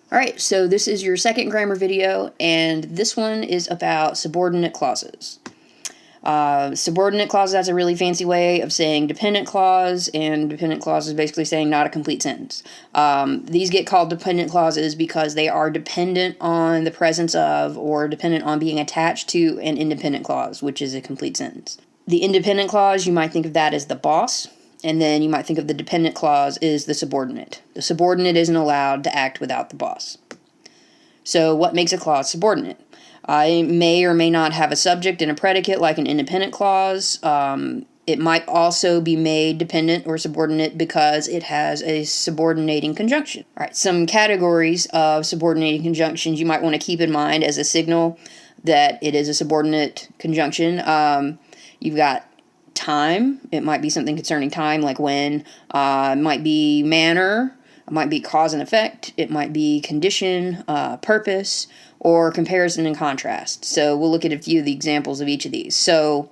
Alright, so this is your second grammar video, and this one is about subordinate clauses. Subordinate clauses, that's a really fancy way of saying dependent clause, and dependent clause is basically saying not a complete sentence. These get called dependent clauses because they are dependent on the presence of or dependent on being attached to an independent clause, which is a complete sentence. The independent clause, you might think of that as the boss, and then you might think of the dependent clause as the subordinate. The subordinate isn't allowed to act without the boss. So what makes a clause subordinate? It may or may not have a subject and a predicate like an independent clause. It might also be made dependent or subordinate because it has a subordinating conjunction. All right, some categories of subordinating conjunctions you might want to keep in mind as a signal that it is a subordinate conjunction. You've got time. It might be something concerning time, like when. It might be manner. It might be cause and effect. It might be condition, purpose, or comparison and contrast. So we'll look at a few of the examples of each of these. So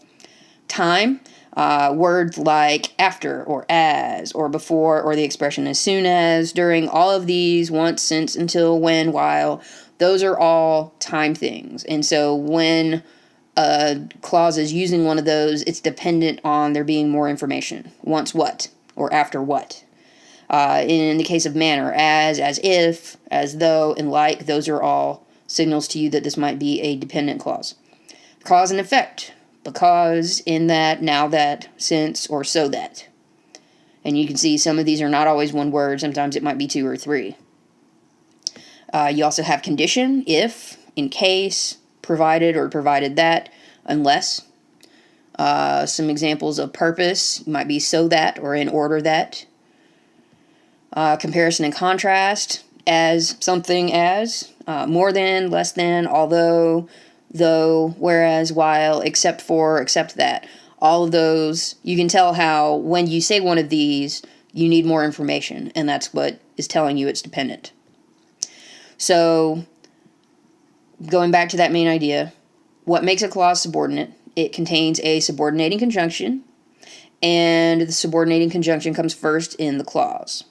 time, words like after, or as, or before, or the expression as soon as, during, all of these, once, since, until, when, while, those are all time things. And so when a clause is using one of those, it's dependent on there being more information. Once what, or after what. In the case of manner, as if, as though, and like, those are all signals to you that this might be a dependent clause. Cause and effect, because, in that, now that, since, or so that. And you can see some of these are not always one word, sometimes it might be two or three. You also have condition, if, in case, provided or provided that, unless. Some examples of purpose might be so that or in order that. Comparison and contrast, as, something as, more than, less than, although, though, whereas, while, except for, except that. All of those, you can tell how when you say one of these, you need more information, and that's what is telling you it's dependent. So, going back to that main idea, what makes a clause subordinate? It contains a subordinating conjunction, and the subordinating conjunction comes first in the clause.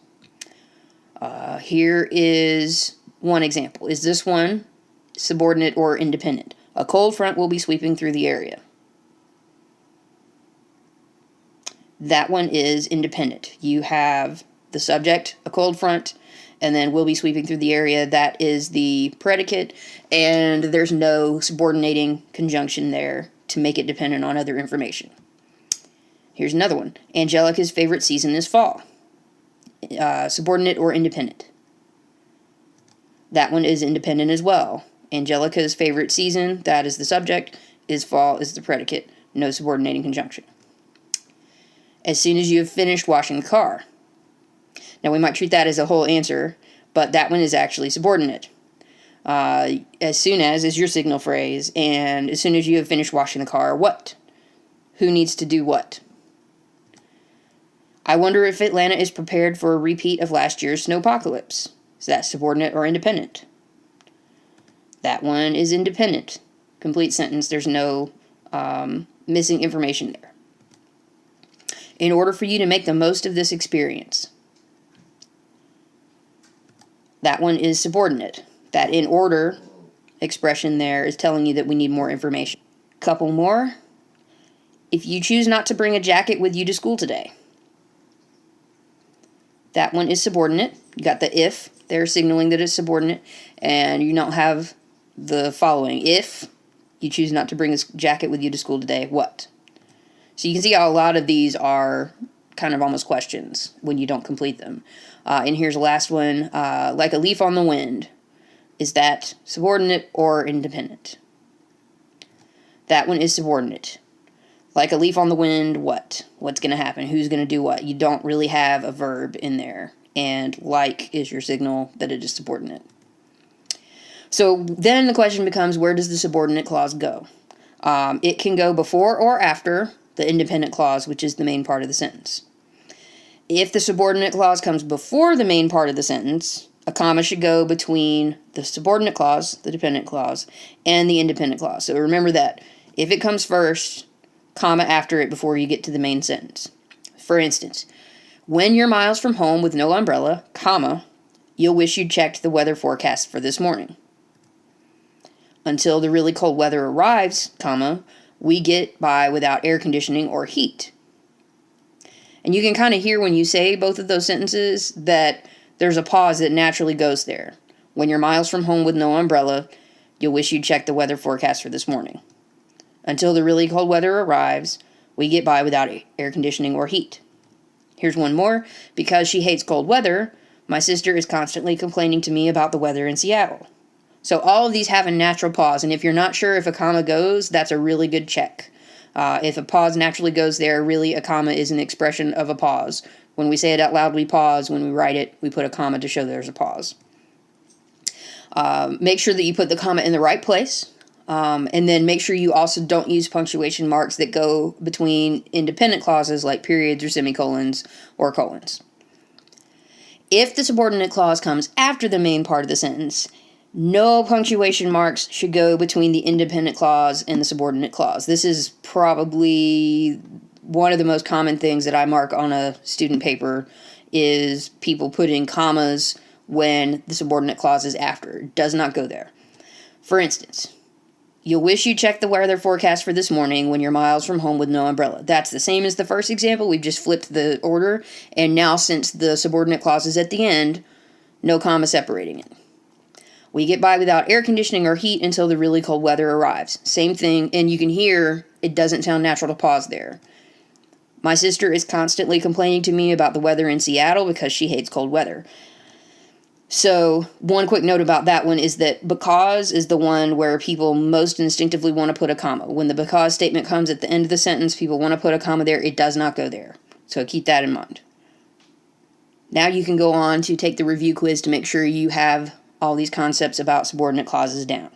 Here is one example. Is this one subordinate or independent? A cold front will be sweeping through the area. That one is independent. You have the subject, a cold front, and then will be sweeping through the area. That is the predicate, and there's no subordinating conjunction there to make it dependent on other information. Here's another one. Angelica's favorite season is fall. Subordinate or independent? That one is independent as well. Angelica's favorite season, that is the subject, is fall is the predicate. No subordinating conjunction. As soon as you have finished washing the car. Now we might treat that as a whole answer, but that one is actually subordinate. As soon as is your signal phrase, and as soon as you have finished washing the car, what? Who needs to do what? I wonder if Atlanta is prepared for a repeat of last year's snowpocalypse. Is that subordinate or independent? That one is independent. Complete sentence. There's no missing information there. In order for you to make the most of this experience. That one is subordinate. That in order expression there is telling you that we need more information. Couple more. If you choose not to bring a jacket with you to school today. That one is subordinate. You got the if there signaling that it's subordinate, and you don't have the following. If you choose not to bring a jacket with you to school today, what? So you can see how a lot of these are kind of almost questions when you don't complete them. And here's the last one. Like a leaf on the wind. Is that subordinate or independent? That one is subordinate. Like a leaf on the wind, what? What's going to happen? Who's going to do what? You don't really have a verb in there. And like is your signal that it is subordinate. So then the question becomes, where does the subordinate clause go? It can go before or after the independent clause, which is the main part of the sentence. If the subordinate clause comes before the main part of the sentence, a comma should go between the subordinate clause, the dependent clause, and the independent clause. So remember that. If it comes first, comma after it before you get to the main sentence. For instance, when you're miles from home with no umbrella, comma, You'll wish you'd checked the weather forecast for this morning. Until the really cold weather arrives, comma, we get by without air conditioning or heat. And you can kind of hear when you say both of those sentences that there's a pause that naturally goes there. When you're miles from home with no umbrella, you'll wish you'd checked the weather forecast for this morning. Until the really cold weather arrives, we get by without air conditioning or heat. Here's one more. Because she hates cold weather, my sister is constantly complaining to me about the weather in Seattle. So all of these have a natural pause, and if you're not sure if a comma goes, that's a really good check. If a pause naturally goes there, really a comma is an expression of a pause. When we say it out loud, we pause. When we write it, we put a comma to show there's a pause. Make sure that you put the comma in the right place. And then make sure you also don't use punctuation marks that go between independent clauses like periods or semicolons or colons. If the subordinate clause comes after the main part of the sentence, no punctuation marks should go between the independent clause and the subordinate clause. This is probably one of the most common things that I mark on a student paper is people putting commas when the subordinate clause is after. It does not go there. For instance, you'll wish you checked the weather forecast for this morning when you're miles from home with no umbrella. That's the same as the first example. We've just flipped the order. And now since the subordinate clause is at the end, no comma separating it. We get by without air conditioning or heat until the really cold weather arrives. Same thing, and you can hear it doesn't sound natural to pause there. My sister is constantly complaining to me about the weather in Seattle because she hates cold weather. So, one quick note about that one is that because is the one where people most instinctively want to put a comma. When the because statement comes at the end of the sentence, people want to put a comma there. It does not go there. So keep that in mind. Now you can go on to take the review quiz to make sure you have all these concepts about subordinate clauses down.